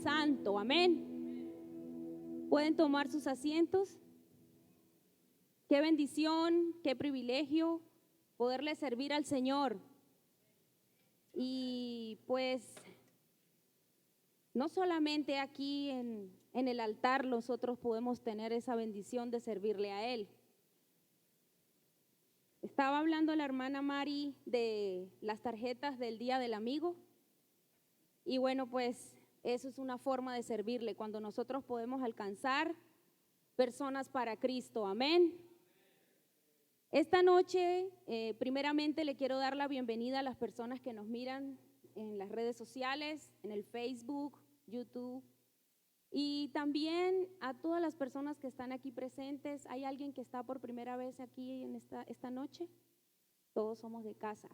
Santo. Amén. ¿Pueden tomar sus asientos? Qué bendición, qué privilegio poderle servir al Señor. Y pues no solamente aquí en el altar nosotros podemos tener esa bendición de servirle a Él. Estaba hablando la hermana Mari de las tarjetas del Día del Amigo. Y bueno, pues eso es una forma de servirle, cuando nosotros podemos alcanzar personas para Cristo. Amén. Esta noche, primeramente le quiero dar la bienvenida a las personas que nos miran en las redes sociales, en el Facebook, YouTube, y también a todas las personas que están aquí presentes. ¿Hay alguien que está por primera vez aquí en esta noche? Todos somos de casa.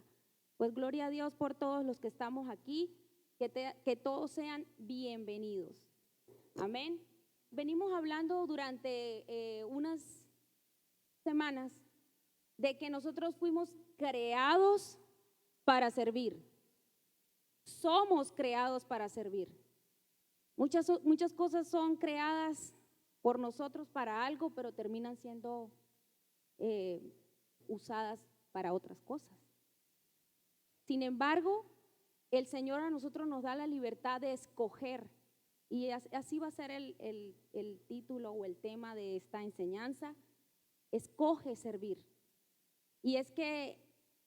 Pues gloria a Dios por todos los que estamos aquí, que todos sean bienvenidos. Amén. Venimos hablando durante unas semanas de que nosotros fuimos creados para servir. Somos creados para servir. Muchas cosas son creadas por nosotros para algo, pero terminan siendo usadas para otras cosas. Sin embargo, el Señor a nosotros nos da la libertad de escoger, y así va a ser el título o el tema de esta enseñanza: escoge servir. Y es que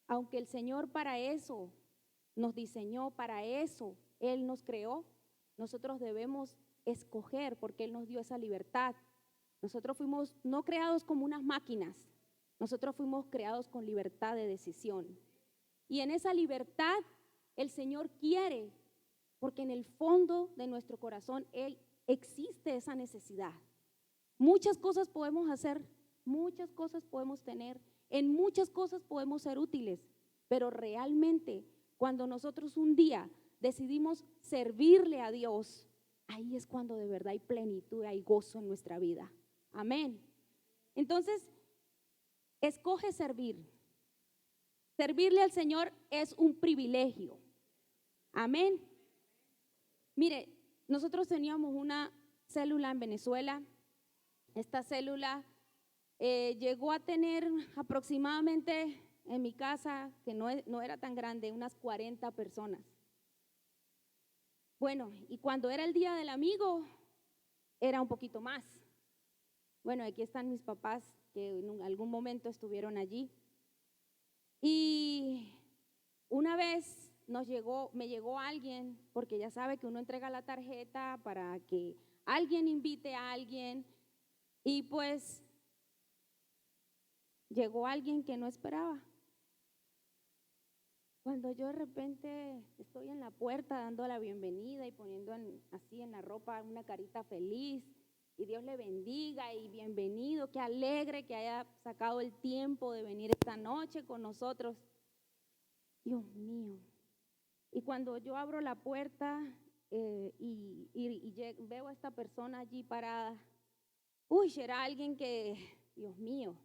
aunque el Señor para eso nos diseñó, para eso Él nos creó, nosotros debemos escoger, porque Él nos dio esa libertad. Nosotros fuimos no creados como unas máquinas, nosotros fuimos creados con libertad de decisión. Y en esa libertad el Señor quiere, porque en el fondo de nuestro corazón existe esa necesidad. Muchas cosas podemos hacer, muchas cosas podemos tener, en muchas cosas podemos ser útiles, pero realmente cuando nosotros un día decidimos servirle a Dios, ahí es cuando de verdad hay plenitud, hay gozo en nuestra vida. Amén. Entonces, escoge servir. Servirle al Señor es un privilegio. Amén. Mire, nosotros teníamos una célula en Venezuela. Esta célula llegó a tener aproximadamente en mi casa, que no era tan grande, unas 40 personas. Bueno, y cuando era el Día del Amigo, era un poquito más. Bueno, aquí están mis papás, que en algún momento estuvieron allí. Y una vez me llegó alguien, porque ya sabe que uno entrega la tarjeta para que alguien invite a alguien, y pues llegó alguien que no esperaba. Cuando yo de repente estoy en la puerta dando la bienvenida y poniendo así en la ropa una carita feliz, y Dios le bendiga y bienvenido, qué alegre que haya sacado el tiempo de venir esta noche con nosotros. Dios mío. Y cuando yo abro la puerta y veo a esta persona allí parada, era alguien que, Dios mío,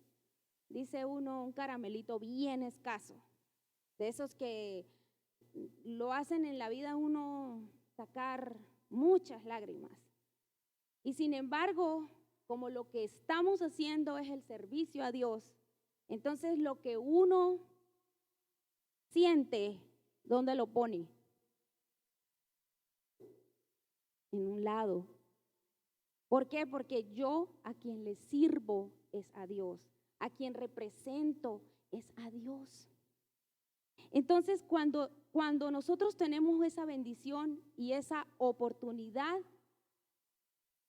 dice uno, un caramelito bien escaso, de esos que lo hacen en la vida uno sacar muchas lágrimas. Y sin embargo, como lo que estamos haciendo es el servicio a Dios, entonces lo que uno siente, ¿dónde lo pone? En un lado. ¿Por qué? Porque yo a quien le sirvo es a Dios, a quien represento es a Dios. Entonces, cuando nosotros tenemos esa bendición y esa oportunidad,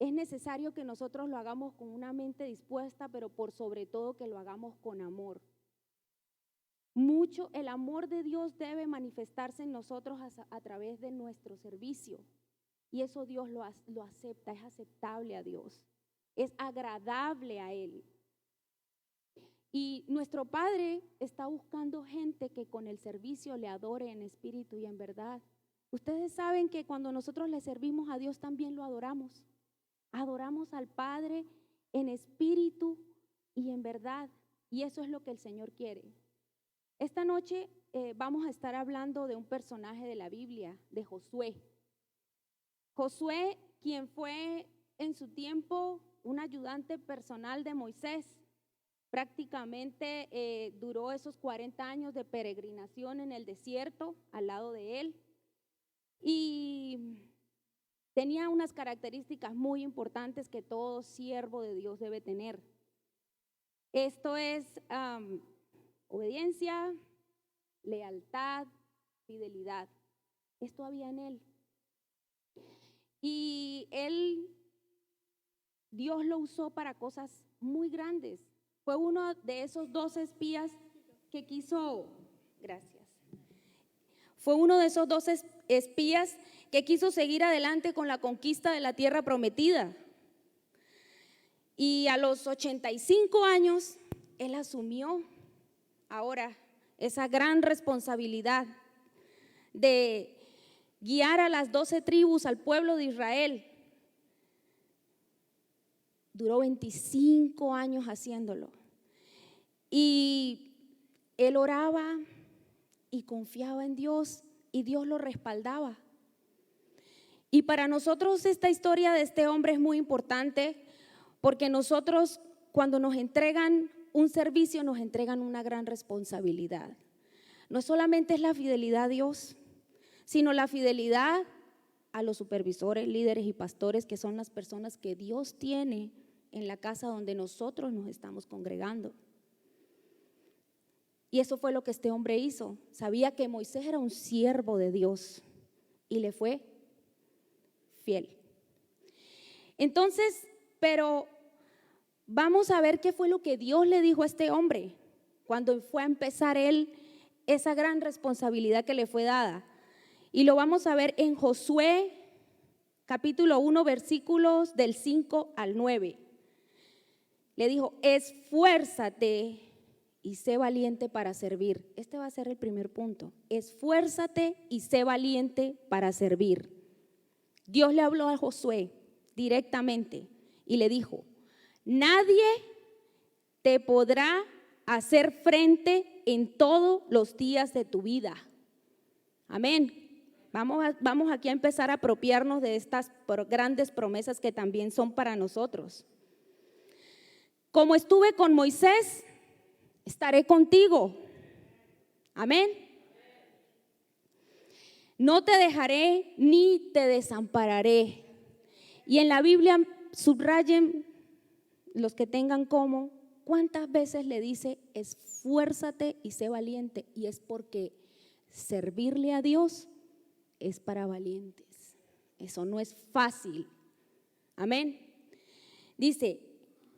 es necesario que nosotros lo hagamos con una mente dispuesta, pero por sobre todo que lo hagamos con amor. El amor de Dios debe manifestarse en nosotros a través de nuestro servicio. Y eso Dios lo acepta, es aceptable a Dios, es agradable a Él. Y nuestro Padre está buscando gente que con el servicio le adore en espíritu y en verdad. Ustedes saben que cuando nosotros le servimos a Dios también lo adoramos. Adoramos al Padre en espíritu y en verdad. Y eso es lo que el Señor quiere. Esta noche vamos a estar hablando de un personaje de la Biblia, de Josué. Josué, quien fue en su tiempo un ayudante personal de Moisés, prácticamente duró esos 40 años de peregrinación en el desierto al lado de él y tenía unas características muy importantes que todo siervo de Dios debe tener. Esto es obediencia, lealtad, fidelidad. Esto había en él. Y Dios lo usó para cosas muy grandes. Fue uno de esos 2 espías que quiso, fue uno de esos 2 espías que quiso seguir adelante con la conquista de la tierra prometida. Y a los 85 años, él asumió ahora esa gran responsabilidad de guiar a las 12 tribus, al pueblo de Israel. Duró 25 años haciéndolo. Y él oraba y confiaba en Dios y Dios lo respaldaba. Y para nosotros esta historia de este hombre es muy importante porque nosotros cuando nos entregan un servicio nos entregan una gran responsabilidad. No solamente es la fidelidad a Dios, sino la fidelidad a los supervisores, líderes y pastores, que son las personas que Dios tiene en la casa donde nosotros nos estamos congregando. Y eso fue lo que este hombre hizo. Sabía que Moisés era un siervo de Dios y le fue fiel. Entonces, pero vamos a ver qué fue lo que Dios le dijo a este hombre cuando fue a empezar él esa gran responsabilidad que le fue dada. Y lo vamos a ver en Josué capítulo 1 versículos del 5 al 9. Le dijo: esfuérzate y sé valiente para servir. Este va a ser el primer punto. Esfuérzate y sé valiente para servir. Dios le habló a Josué directamente y le dijo: nadie te podrá hacer frente en todos los días de tu vida. Amén. Vamos aquí a empezar a apropiarnos de estas grandes promesas que también son para nosotros. Como estuve con Moisés, estaré contigo. Amén. No te dejaré ni te desampararé. Y en la Biblia subrayen los que tengan cuántas veces le dice esfuérzate y sé valiente. Y es porque servirle a Dios es para valientes. Eso no es fácil. Amén. Dice: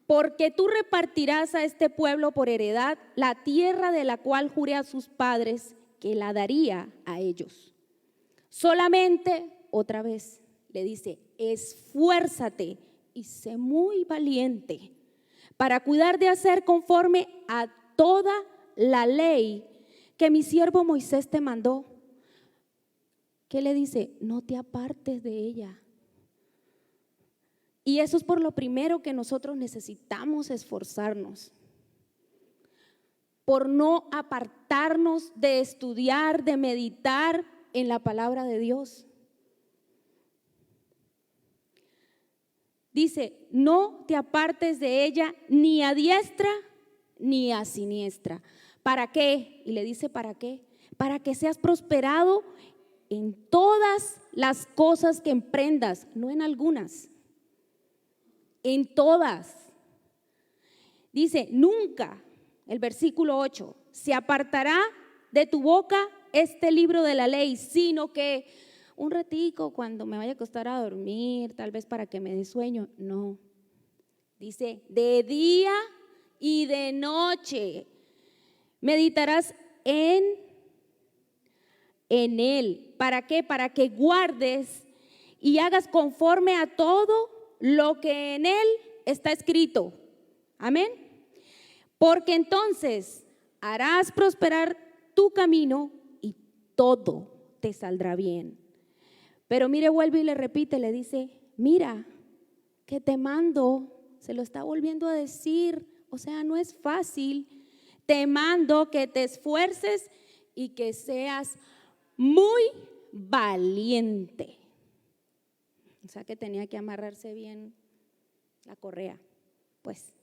porque tú repartirás a este pueblo por heredad la tierra de la cual juré a sus padres que la daría a ellos. Solamente, otra vez, le dice: esfuérzate y sé muy valiente para cuidar de hacer conforme a toda la ley que mi siervo Moisés te mandó. ¿Qué le dice? No te apartes de ella. Y eso es por lo primero que nosotros necesitamos esforzarnos, por no apartarnos de estudiar, de meditar en la palabra de Dios. Dice: no te apartes de ella ni a diestra ni a siniestra. ¿Para qué? Y le dice: ¿para qué? Para que seas prosperado en todas las cosas que emprendas, no en algunas, en todas. Dice: nunca, el versículo 8, se apartará de tu boca este libro de la ley, sino que un ratico cuando me vaya a acostar a dormir, tal vez para que me dé sueño. No, dice: de día y de noche meditarás en él. ¿Para qué? Para que guardes y hagas conforme a todo lo que en él está escrito. Amén. Porque entonces harás prosperar tu camino y todo te saldrá bien. Pero mire, vuelve y le repite, le dice: mira, que te mando, se lo está volviendo a decir, o sea, no es fácil. Te mando que te esfuerces y que seas muy valiente. O sea que tenía que amarrarse bien la correa. Pues,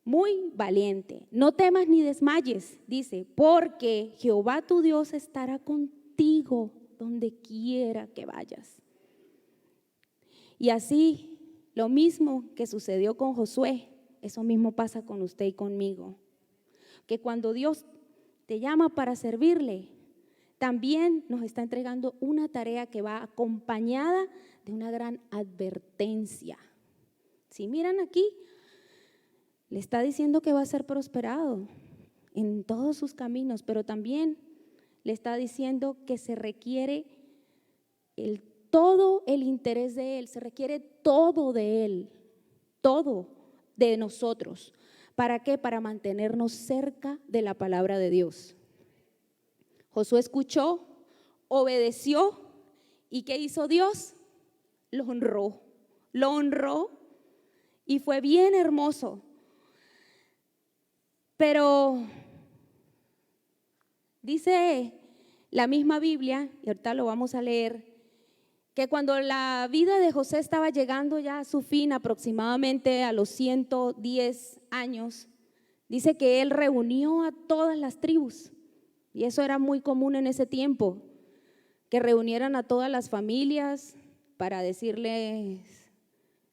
muy valiente. No temas ni desmayes, dice, porque Jehová tu Dios estará contigo donde quiera que vayas. Y así, lo mismo que sucedió con Josué, eso mismo pasa con usted y conmigo. Que cuando Dios te llama para servirle, también nos está entregando una tarea que va acompañada de una gran advertencia. Si miran aquí, le está diciendo que va a ser prosperado en todos sus caminos, pero también le está diciendo que se requiere todo el interés de Él, se requiere todo de Él, todo de nosotros. ¿Para qué? Para mantenernos cerca de la palabra de Dios. Josué escuchó, obedeció, ¿y qué hizo Dios? Lo honró y fue bien hermoso. Pero dice la misma Biblia, y ahorita lo vamos a leer, que cuando la vida de José estaba llegando ya a su fin, aproximadamente a los 110 años, dice que él reunió a todas las tribus, y eso era muy común en ese tiempo, que reunieran a todas las familias para decirles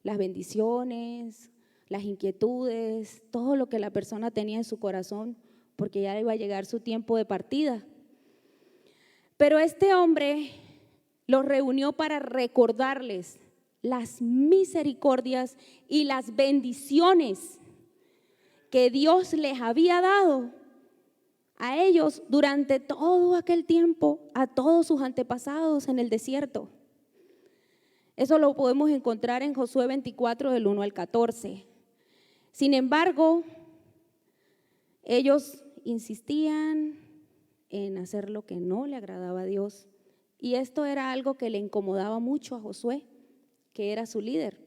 las bendiciones, las inquietudes, todo lo que la persona tenía en su corazón, porque ya iba a llegar su tiempo de partida. Pero este hombre los reunió para recordarles las misericordias y las bendiciones que Dios les había dado a ellos durante todo aquel tiempo, a todos sus antepasados en el desierto. Eso lo podemos encontrar en Josué 24 del 1 al 14. Sin embargo, ellos insistían en hacer lo que no le agradaba a Dios. Y esto era algo que le incomodaba mucho a Josué, que era su líder.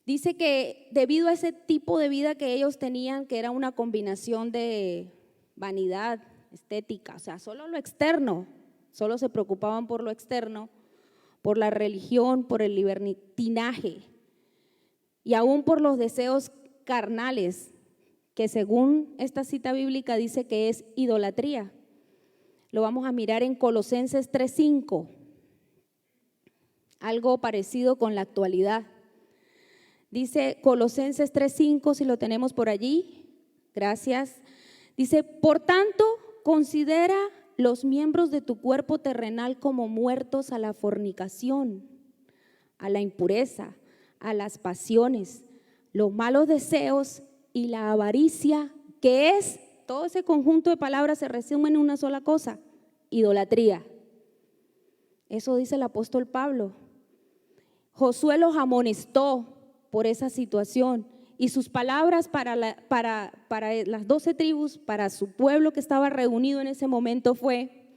Dice que debido a ese tipo de vida que ellos tenían, que era una combinación de vanidad, estética, o sea, solo lo externo, solo se preocupaban por lo externo, por la religión, por el libertinaje y aún por los deseos carnales, que según esta cita bíblica dice que es idolatría. Lo vamos a mirar en Colosenses 3:5, algo parecido con la actualidad. Dice Colosenses 3:5, si lo tenemos por allí, gracias. Dice, por tanto, considera los miembros de tu cuerpo terrenal como muertos a la fornicación, a la impureza, a las pasiones, los malos deseos y la avaricia, que es, todo ese conjunto de palabras se resume en una sola cosa: idolatría. Eso dice el apóstol Pablo. Josué los amonestó por esa situación y sus palabras para las 12 tribus, para su pueblo que estaba reunido en ese momento, fue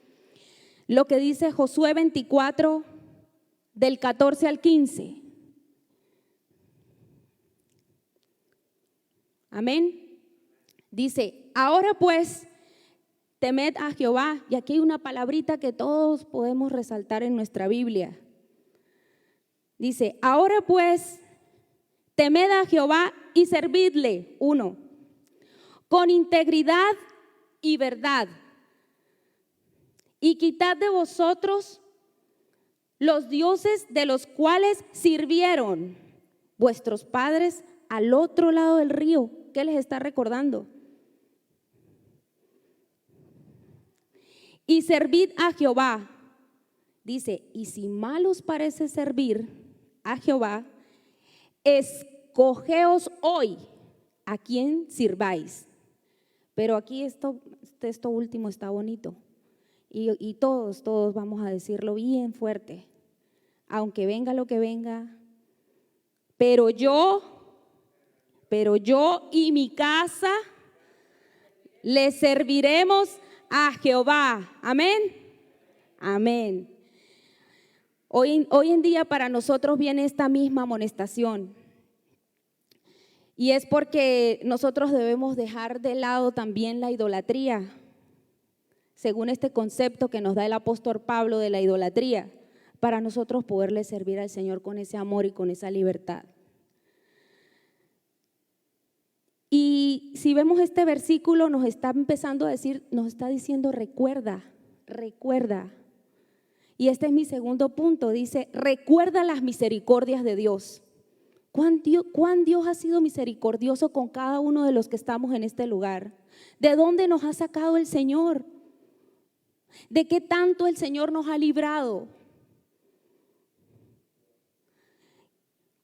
lo que dice Josué 24 del 14 al 15. Amén. Dice, ahora pues, temed a Jehová. Y aquí hay una palabrita que todos podemos resaltar en nuestra Biblia. Dice, ahora pues, temed a Jehová y servidle, 1, con integridad y verdad. Y quitad de vosotros los dioses de los cuales sirvieron vuestros padres al otro lado del río. ¿Qué les está recordando? Y servid a Jehová. Dice, y si mal os parece servir a Jehová, escogeos hoy a quién sirváis. Pero aquí esto último está bonito. Y todos vamos a decirlo bien fuerte. Aunque venga lo que venga, pero yo y mi casa le serviremos a Jehová. Amén. Amén. Hoy en día para nosotros viene esta misma amonestación. Y es porque nosotros debemos dejar de lado también la idolatría, según este concepto que nos da el apóstol Pablo de la idolatría. para nosotros poderle servir al Señor con ese amor y con esa libertad. Y si vemos este versículo, nos está empezando a decir, nos está diciendo recuerda, recuerda. Y este es mi segundo punto, dice, recuerda las misericordias de Dios. ¿Cuán Dios ha sido misericordioso con cada uno de los que estamos en este lugar? ¿De dónde nos ha sacado el Señor? ¿De qué tanto el Señor nos ha librado?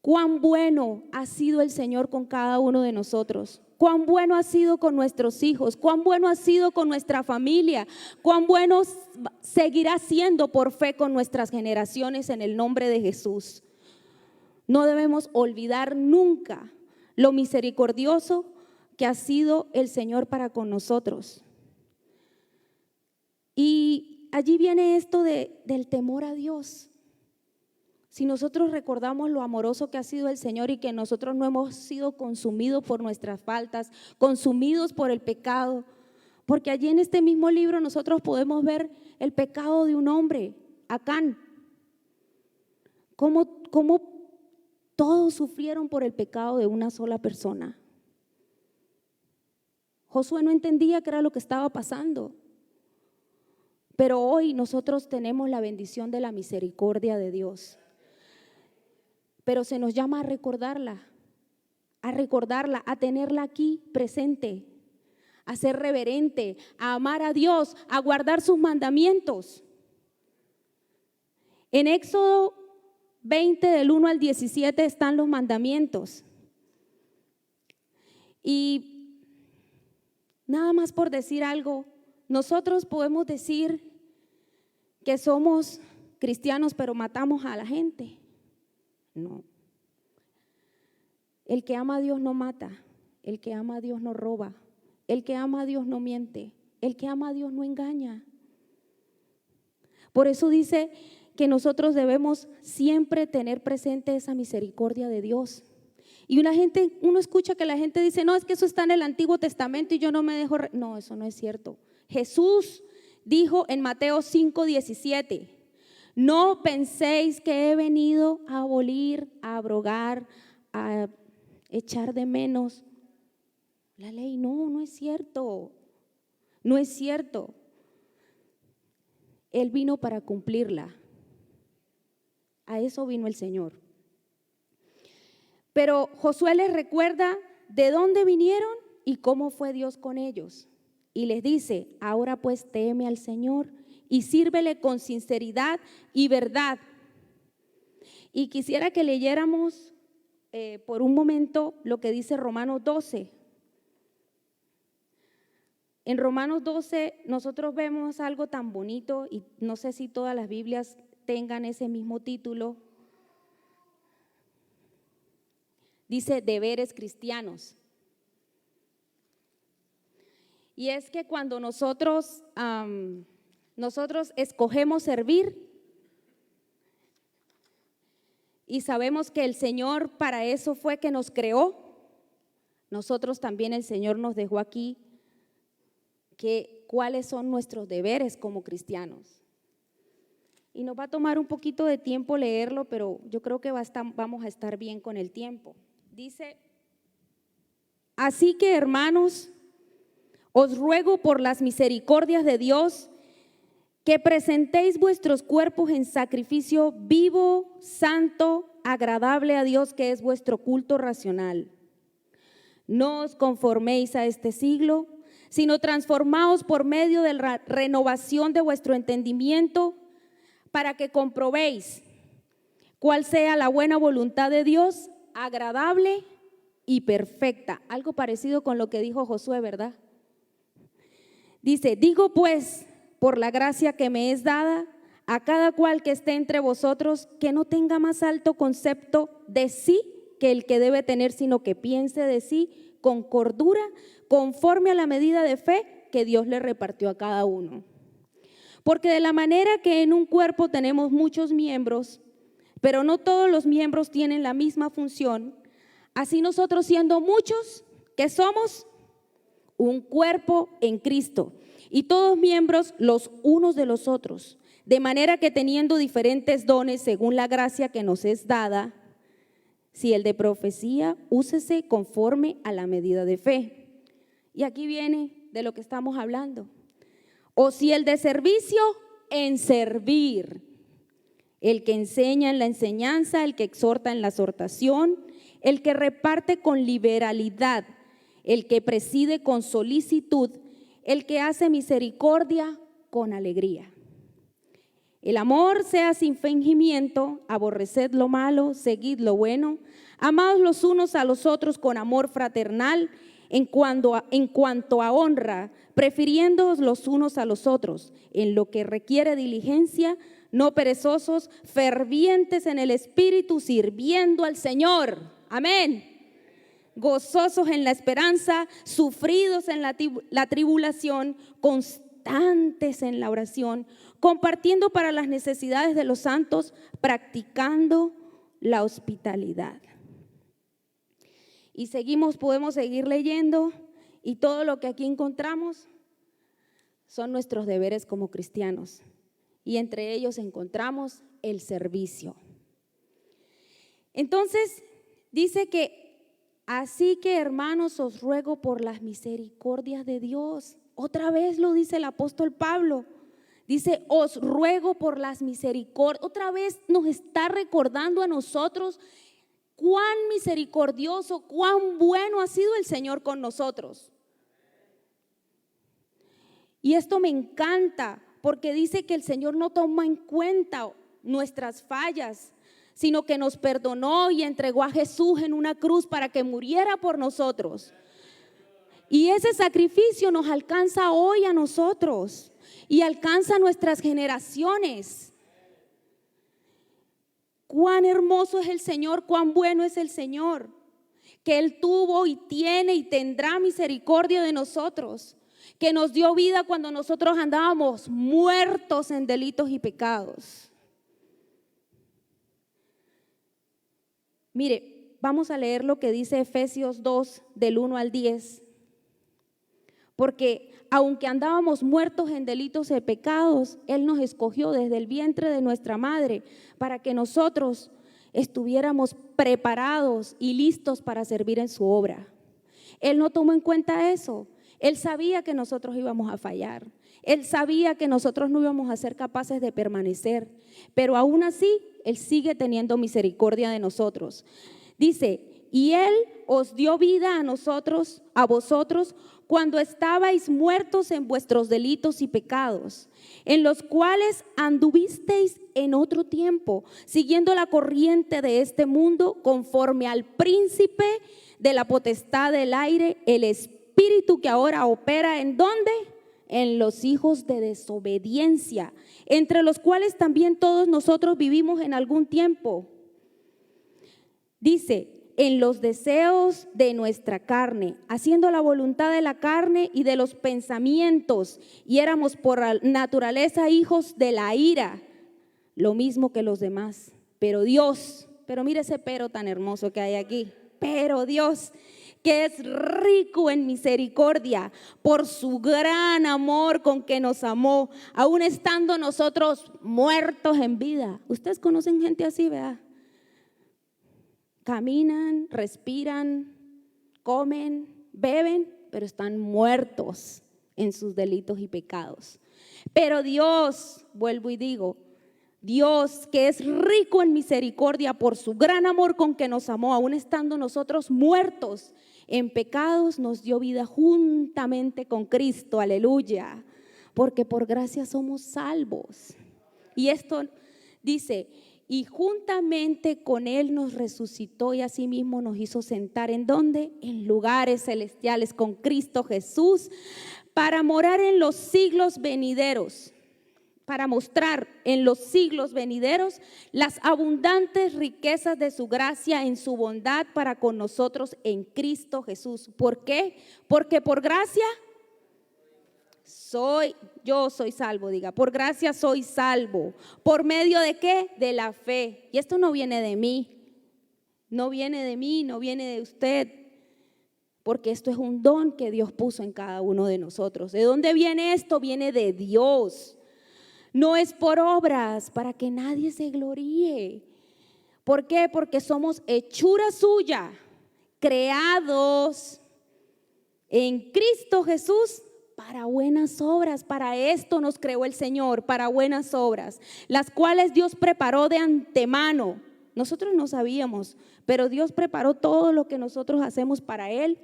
¿Cuán bueno ha sido el Señor con cada uno de nosotros? ¿Cuán bueno ha sido con nuestros hijos? ¿Cuán bueno ha sido con nuestra familia? ¿Cuán bueno seguirá siendo por fe con nuestras generaciones en el nombre de Jesús? No debemos olvidar nunca lo misericordioso que ha sido el Señor para con nosotros. Y allí viene esto del temor a Dios. Si nosotros recordamos lo amoroso que ha sido el Señor y que nosotros no hemos sido consumidos por nuestras faltas, consumidos por el pecado, porque allí en este mismo libro nosotros podemos ver el pecado de un hombre, Acán, cómo todos sufrieron por el pecado de una sola persona. Josué no entendía qué era lo que estaba pasando, pero hoy nosotros tenemos la bendición de la misericordia de Dios. Pero se nos llama a recordarla, a tenerla aquí presente, a ser reverente, a amar a Dios, a guardar sus mandamientos. En Éxodo 20 del 1 al 17 están los mandamientos. Y nada más por decir algo, nosotros podemos decir que somos cristianos pero matamos a la gente. No. El que ama a Dios no mata, el que ama a Dios no roba, el que ama a Dios no miente, el que ama a Dios no engaña. Por eso dice que nosotros debemos siempre tener presente esa misericordia de Dios. Y uno escucha que la gente dice, no, es que eso está en el Antiguo Testamento y yo no me dejo. No, eso no es cierto. Jesús dijo en Mateo 5:17, no penséis que he venido a abolir, a abrogar, a echar de menos la ley. No, no es cierto. No es cierto. Él vino para cumplirla. A eso vino el Señor. Pero Josué les recuerda de dónde vinieron y cómo fue Dios con ellos. Y les dice, ahora pues teme al Señor y sírvele con sinceridad y verdad. Y quisiera que leyéramos por un momento lo que dice Romanos 12. En Romanos 12 nosotros vemos algo tan bonito y no sé si todas las Biblias tengan ese mismo título. Dice deberes cristianos. Y es que cuando nosotros escogemos servir y sabemos que el Señor para eso fue que nos creó, nosotros también el Señor nos dejó aquí cuáles son nuestros deberes como cristianos. Y nos va a tomar un poquito de tiempo leerlo, pero yo creo que vamos a estar bien con el tiempo. Dice, así que hermanos, os ruego por las misericordias de Dios que presentéis vuestros cuerpos en sacrificio vivo, santo, agradable a Dios, que es vuestro culto racional. No os conforméis a este siglo, sino transformaos por medio de la renovación de vuestro entendimiento, para que comprobéis cuál sea la buena voluntad de Dios, agradable y perfecta. Algo parecido con lo que dijo Josué, ¿verdad? Dice, digo pues, por la gracia que me es dada, a cada cual que esté entre vosotros, que no tenga más alto concepto de sí que el que debe tener, sino que piense de sí con cordura, conforme a la medida de fe que Dios le repartió a cada uno. Porque de la manera que en un cuerpo tenemos muchos miembros, pero no todos los miembros tienen la misma función, así nosotros siendo muchos, que somos un cuerpo en Cristo, y todos miembros los unos de los otros. De manera que teniendo diferentes dones según la gracia que nos es dada, si el de profecía, úsese conforme a la medida de fe. Y aquí viene de lo que estamos hablando. O si el de servicio, en servir. El que enseña en la enseñanza, el que exhorta en la exhortación, el que reparte con liberalidad, el que preside con solicitud, el que hace misericordia con alegría. El amor sea sin fingimiento, aborreced lo malo, seguid lo bueno, amaos los unos a los otros con amor fraternal, en cuanto a honra, prefiriéndoos los unos a los otros, en lo que requiere diligencia, no perezosos, fervientes en el espíritu, sirviendo al Señor. Amén. Gozosos en la esperanza, sufridos en la tribulación, constantes en la oración, compartiendo para las necesidades de los santos, practicando la hospitalidad. Y podemos seguir leyendo, y todo lo que aquí encontramos son nuestros deberes como cristianos. Y entre ellos encontramos el servicio. Entonces, dice que, así que hermanos, os ruego por las misericordias de Dios. Otra vez lo dice el apóstol Pablo. Dice, os ruego por las misericordias. Otra vez nos está recordando a nosotros cuán misericordioso, cuán bueno ha sido el Señor con nosotros. Y esto me encanta, porque dice que el Señor no toma en cuenta nuestras fallas, sino que nos perdonó y entregó a Jesús en una cruz para que muriera por nosotros. Y ese sacrificio nos alcanza hoy a nosotros y alcanza a nuestras generaciones. Cuán hermoso es el Señor, cuán bueno es el Señor, que Él tuvo y tiene y tendrá misericordia de nosotros, que nos dio vida cuando nosotros andábamos muertos en delitos y pecados. Mire, vamos a leer lo que dice Efesios 2, del 1 al 10. Porque aunque andábamos muertos en delitos y pecados, Él nos escogió desde el vientre de nuestra madre para que nosotros estuviéramos preparados y listos para servir en su obra. Él no tomó en cuenta eso. Él sabía que nosotros íbamos a fallar. Él sabía que nosotros no íbamos a ser capaces de permanecer. Pero aún así, Él sigue teniendo misericordia de nosotros. Dice, y Él os dio vida a nosotros, a vosotros, cuando estabais muertos en vuestros delitos y pecados, en los cuales anduvisteis en otro tiempo, siguiendo la corriente de este mundo, conforme al príncipe de la potestad del aire, el espíritu que ahora opera, ¿en dónde? En los hijos de desobediencia, entre los cuales también todos nosotros vivimos en algún tiempo. Dice, en los deseos de nuestra carne, haciendo la voluntad de la carne y de los pensamientos, y éramos por naturaleza hijos de la ira, lo mismo que los demás. Pero Dios, pero mire ese pero tan hermoso que hay aquí, pero Dios, que es rico en misericordia, por su gran amor con que nos amó, aun estando nosotros muertos en vida. Ustedes conocen gente así, ¿verdad? Caminan, respiran, comen, beben, pero están muertos en sus delitos y pecados. Pero Dios, vuelvo y digo, Dios, que es rico en misericordia por su gran amor con que nos amó, aun estando nosotros muertos en pecados, nos dio vida juntamente con Cristo, aleluya, porque por gracia somos salvos. Y esto dice, y juntamente con Él nos resucitó y asimismo nos hizo sentar, ¿en dónde? En lugares celestiales con Cristo Jesús, para morar en los siglos venideros, para mostrar en los siglos venideros las abundantes riquezas de su gracia en su bondad para con nosotros en Cristo Jesús. ¿Por qué? Porque por gracia yo soy salvo, diga, por gracia soy salvo. ¿Por medio de qué? De la fe. Y esto no viene de mí, no viene de mí, no viene de usted, porque esto es un don que Dios puso en cada uno de nosotros. ¿De dónde viene esto? Viene de Dios. No es por obras para que nadie se gloríe. ¿Por qué? Porque somos hechura suya, creados en Cristo Jesús para buenas obras. Para esto nos creó el Señor, para buenas obras, las cuales Dios preparó de antemano. Nosotros no sabíamos, pero Dios preparó todo lo que nosotros hacemos para Él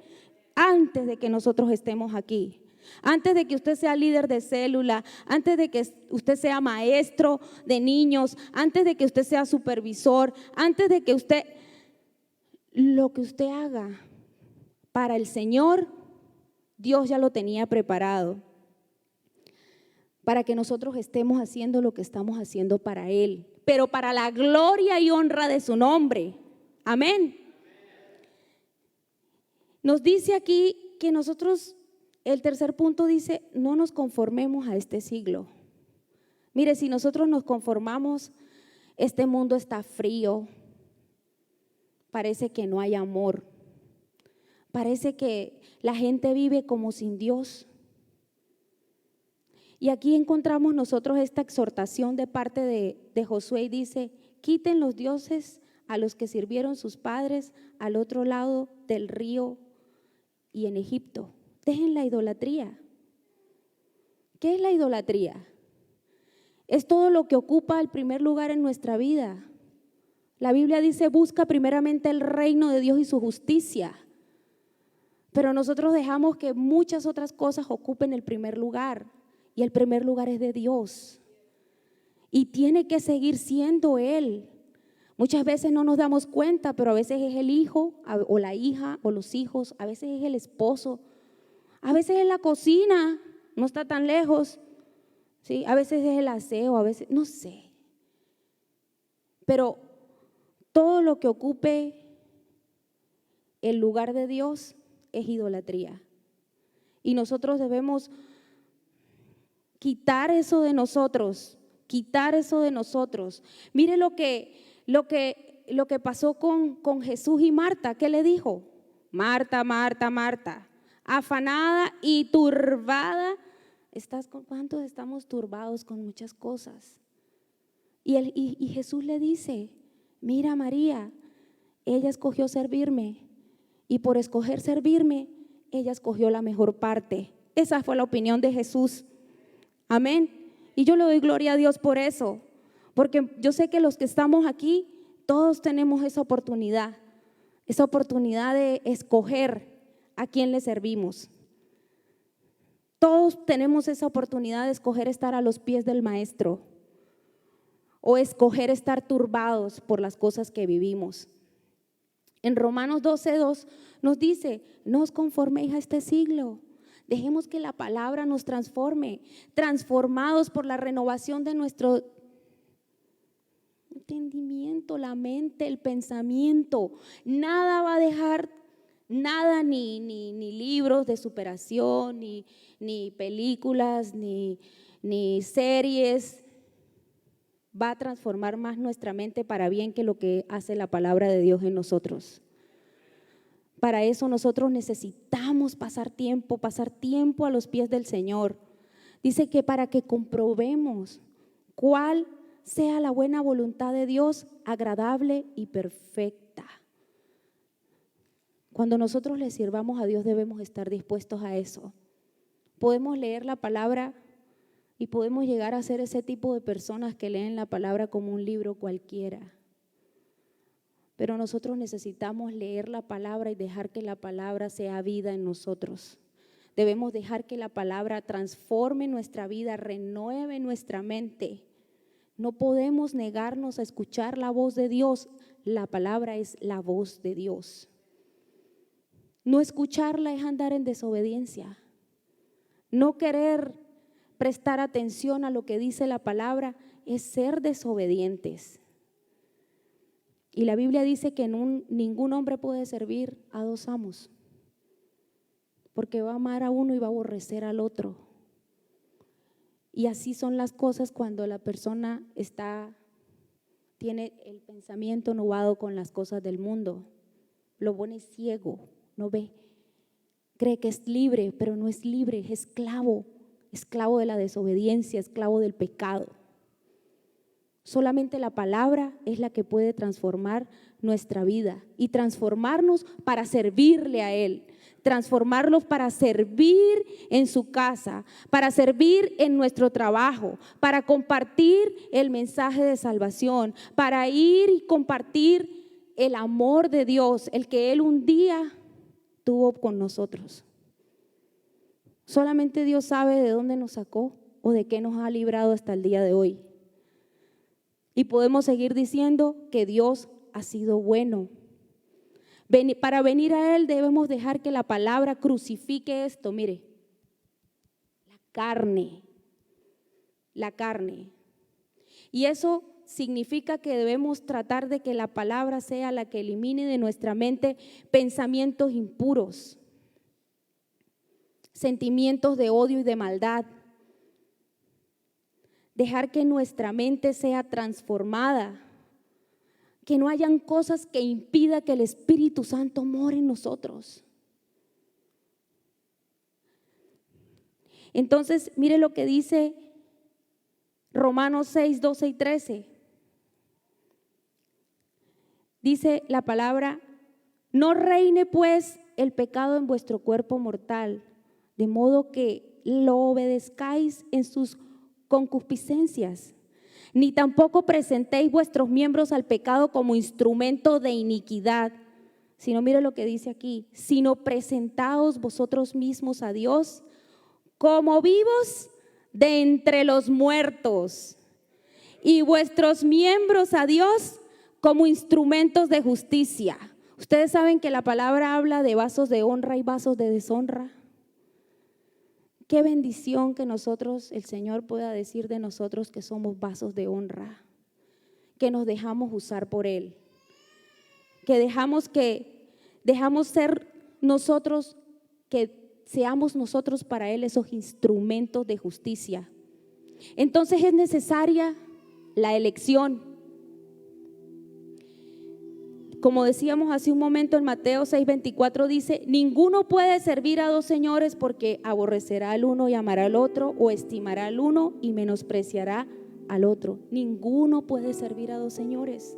antes de que nosotros estemos aquí. Antes de que usted sea líder de célula, antes de que usted sea maestro de niños, antes de que usted sea supervisor, antes de que usted, lo que usted haga para el Señor, Dios ya lo tenía preparado para que nosotros estemos haciendo lo que estamos haciendo para Él, pero para la gloria y honra de su nombre. Amén. Nos dice aquí que nosotros, el tercer punto dice, no nos conformemos a este siglo. Mire, si nosotros nos conformamos, este mundo está frío, parece que no hay amor, parece que la gente vive como sin Dios. Y aquí encontramos nosotros esta exhortación de parte de Josué y dice, quiten los dioses a los que sirvieron sus padres al otro lado del río y en Egipto. Dejen la idolatría. ¿Qué es la idolatría? Es todo lo que ocupa el primer lugar en nuestra vida. La Biblia dice, busca primeramente el reino de Dios y su justicia. Pero nosotros dejamos que muchas otras cosas ocupen el primer lugar. Y el primer lugar es de Dios. Y tiene que seguir siendo Él. Muchas veces no nos damos cuenta, pero a veces es el hijo o la hija o los hijos, a veces es el esposo, a veces es la cocina, no está tan lejos, ¿sí? A veces es el aseo, a veces, no sé. Pero todo lo que ocupe el lugar de Dios es idolatría. Y nosotros debemos quitar eso de nosotros, Mire lo que pasó con Jesús y Marta. ¿Qué le dijo? Marta, Marta, Marta, afanada y turbada. ¿Cuántos estamos turbados con muchas cosas? Y Jesús le dice, mira María, ella escogió servirme y por escoger servirme, ella escogió la mejor parte. Esa fue la opinión de Jesús. Amén. Y yo le doy gloria a Dios por eso, porque yo sé que los que estamos aquí, todos tenemos esa oportunidad de escoger a quién le servimos. Todos tenemos esa oportunidad de escoger estar a los pies del Maestro o escoger estar turbados por las cosas que vivimos. En Romanos 12:2 nos dice, no os conforméis a este siglo. Dejemos que la palabra nos transforme, transformados por la renovación de nuestro entendimiento, la mente, el pensamiento. Nada va a dejar, nada, ni libros de superación, ni películas, ni series, va a transformar más nuestra mente para bien que lo que hace la palabra de Dios en nosotros. Para eso nosotros necesitamos pasar tiempo a los pies del Señor. Dice que para que comprobemos cuál sea la buena voluntad de Dios, agradable y perfecta. Cuando nosotros le sirvamos a Dios debemos estar dispuestos a eso. Podemos leer la palabra y podemos llegar a ser ese tipo de personas que leen la palabra como un libro cualquiera. Pero nosotros necesitamos leer la palabra y dejar que la palabra sea vida en nosotros. Debemos dejar que la palabra transforme nuestra vida, renueve nuestra mente. No podemos negarnos a escuchar la voz de Dios. La palabra es la voz de Dios. No escucharla es andar en desobediencia. No querer prestar atención a lo que dice la palabra es ser desobedientes. Y la Biblia dice que ningún hombre puede servir a dos amos, porque va a amar a uno y va a aborrecer al otro. Y así son las cosas cuando la persona tiene el pensamiento nubado con las cosas del mundo. Lo pone ciego, no ve. Cree que es libre, pero no es libre, es esclavo esclavo de la desobediencia, esclavo del pecado. Solamente la palabra es la que puede transformar nuestra vida y transformarnos para servirle a Él, transformarlos para servir en su casa, para servir en nuestro trabajo, para compartir el mensaje de salvación, para ir y compartir el amor de Dios, el que Él un día tuvo con nosotros. Solamente Dios sabe de dónde nos sacó o de qué nos ha librado hasta el día de hoy. Y podemos seguir diciendo que Dios ha sido bueno. Para venir a Él debemos dejar que la palabra crucifique esto, mire, la carne. Y eso significa que debemos tratar de que la palabra sea la que elimine de nuestra mente pensamientos impuros, sentimientos de odio y de maldad. Dejar que nuestra mente sea transformada, que no hayan cosas que impidan que el Espíritu Santo more en nosotros. Entonces, mire lo que dice Romanos 6, 12 y 13. Dice la palabra: no reine pues el pecado en vuestro cuerpo mortal, de modo que lo obedezcáis en sus concupiscencias, ni tampoco presentéis vuestros miembros al pecado como instrumento de iniquidad, sino mire lo que dice aquí, sino presentaos vosotros mismos a Dios como vivos de entre los muertos, y vuestros miembros a Dios como instrumentos de justicia. Ustedes saben que la palabra habla de vasos de honra y vasos de deshonra. Qué bendición que nosotros, el Señor pueda decir de nosotros que somos vasos de honra, que nos dejamos usar por Él, que dejamos ser nosotros, que seamos nosotros para Él esos instrumentos de justicia. Entonces es necesaria la elección. Como decíamos hace un momento, en Mateo 6:24 dice: ninguno puede servir a dos señores, porque aborrecerá al uno y amará al otro, o estimará al uno y menospreciará al otro. Ninguno puede servir a dos señores.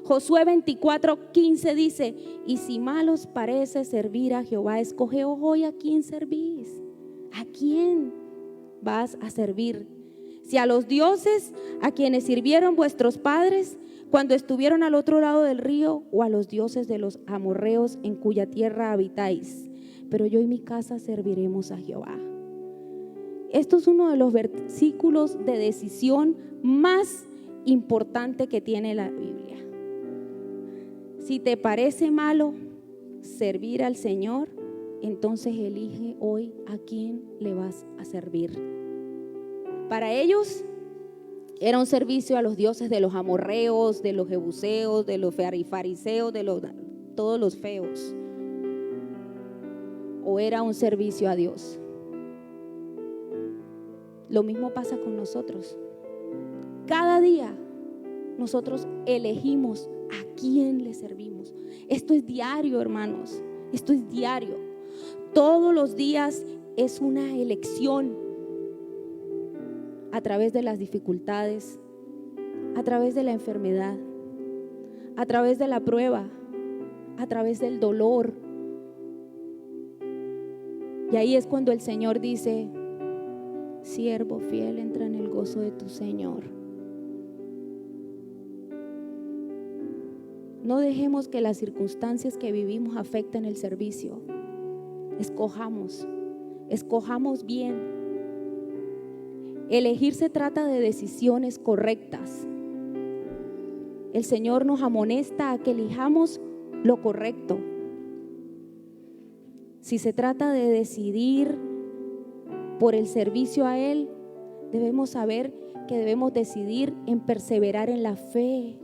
Josué 24:15 dice: y si mal os parece servir a Jehová, escogeos hoy a quién servís. ¿A quién vas a servir? Si a los dioses a quienes sirvieron vuestros padres cuando estuvieron al otro lado del río, o a los dioses de los amorreos en cuya tierra habitáis. Pero yo y mi casa serviremos a Jehová. Esto es uno de los versículos de decisión más importante que tiene la Biblia. Si te parece malo servir al Señor, entonces elige hoy a quién le vas a servir. Para ellos era un servicio a los dioses de los amorreos, de los jebuseos, de los fariseos, todos los feos. O era un servicio a Dios. Lo mismo pasa con nosotros. Cada día nosotros elegimos a quién le servimos. Esto es diario, hermanos. Esto es diario. Todos los días es una elección. A través de las dificultades, a través de la enfermedad, a través de la prueba, a través del dolor. Y ahí es cuando el Señor dice: siervo fiel, entra en el gozo de tu Señor. No dejemos que las circunstancias que vivimos afecten el servicio. Escojamos bien. Elegir se trata de decisiones correctas. El Señor nos amonesta a que elijamos lo correcto. Si se trata de decidir por el servicio a Él, debemos saber que debemos decidir en perseverar en la fe.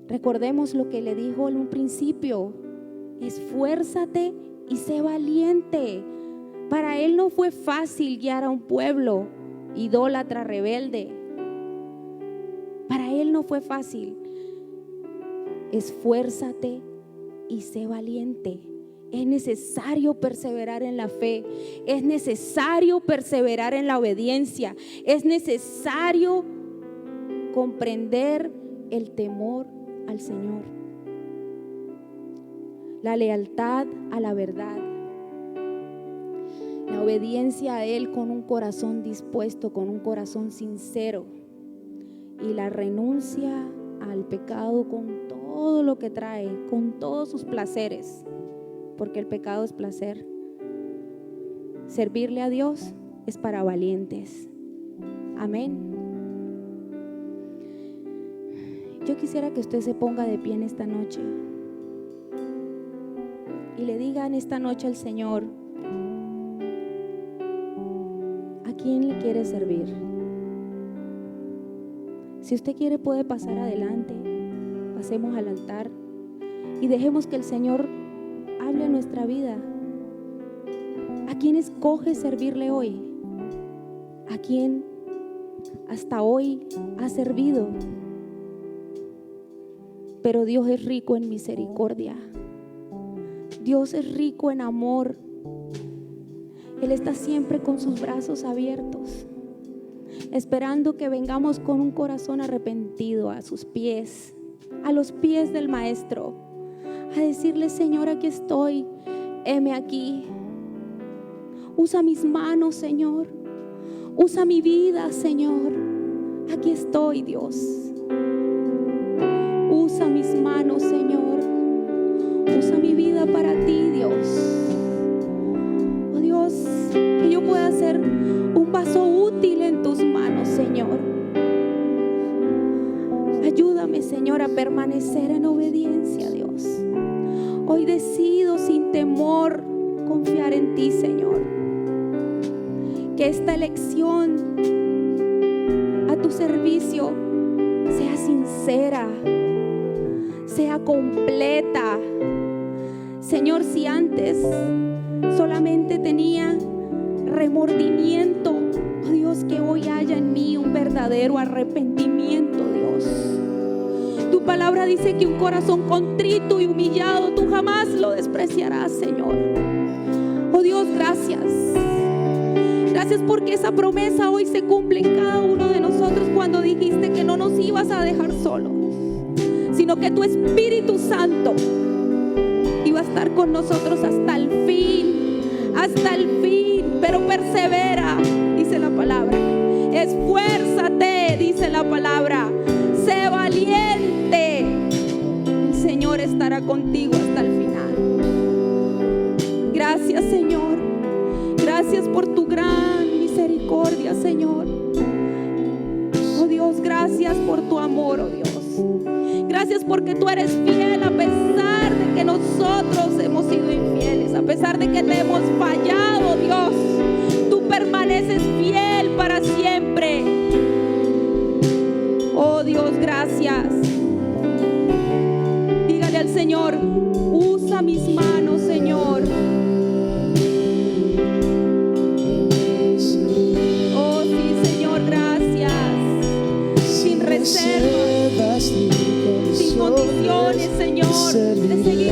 Recordemos lo que le dijo en un principio: esfuérzate y sé valiente. Para Él no fue fácil guiar a un pueblo idólatra, rebelde. Para Él no fue fácil. Esfuérzate y sé valiente. Es necesario perseverar en la fe, es necesario perseverar en la obediencia, es necesario comprender el temor al Señor, la lealtad a la verdad, la obediencia a Él con un corazón dispuesto, con un corazón sincero, y la renuncia al pecado con todo lo que trae, con todos sus placeres, porque el pecado es placer. Servirle a Dios es para valientes. Amén. Yo quisiera que usted se ponga de pie en esta noche y le diga en esta noche al Señor, ¿a quién le quiere servir? Si usted quiere, puede pasar adelante. Pasemos al altar y dejemos que el Señor hable a nuestra vida. ¿A quién escoge servirle hoy? ¿A quién hasta hoy ha servido? Pero Dios es rico en misericordia. Dios es rico en amor. Él está siempre con sus brazos abiertos, esperando que vengamos con un corazón arrepentido a sus pies, a los pies del Maestro, a decirle: Señor, aquí estoy, heme aquí. Usa mis manos, Señor. Usa mi vida, Señor. Aquí estoy, Dios. Usa mis manos, Señor. Usa mi vida para ti, Dios. Oh Dios, que yo pueda ser un vaso útil en tus manos, Señor. Ayúdame, Señor, a permanecer en obediencia, Dios. Hoy decido sin temor confiar en ti, Señor. Que esta elección a tu servicio sea sincera, sea completa. Señor, si antes solamente tenía remordimiento, oh Dios, que hoy haya en mí un verdadero arrepentimiento, Dios. Tu palabra dice que un corazón contrito y humillado tú jamás lo despreciarás, Señor. Oh Dios, gracias. Gracias porque esa promesa hoy se cumple en cada uno de nosotros cuando dijiste que no nos ibas a dejar solos, sino que tu Espíritu Santo iba a estar con nosotros hasta el fin, pero persevera, dice la palabra. Esfuérzate, dice la palabra. Sé valiente. El Señor estará contigo hasta el final. Gracias, Señor. Gracias por tu gran misericordia, Señor. Oh Dios, gracias por tu amor, oh Dios. Gracias porque tú eres fiel a pesar de que nosotros hemos sido infieles, a pesar de que te hemos fallado, Dios. Tú permaneces fiel para siempre. Oh Dios, gracias. Dígale al Señor: usa mis manos, Señor. Oh sí, Señor, gracias. Sin reservas, sin condiciones, Señor, de seguir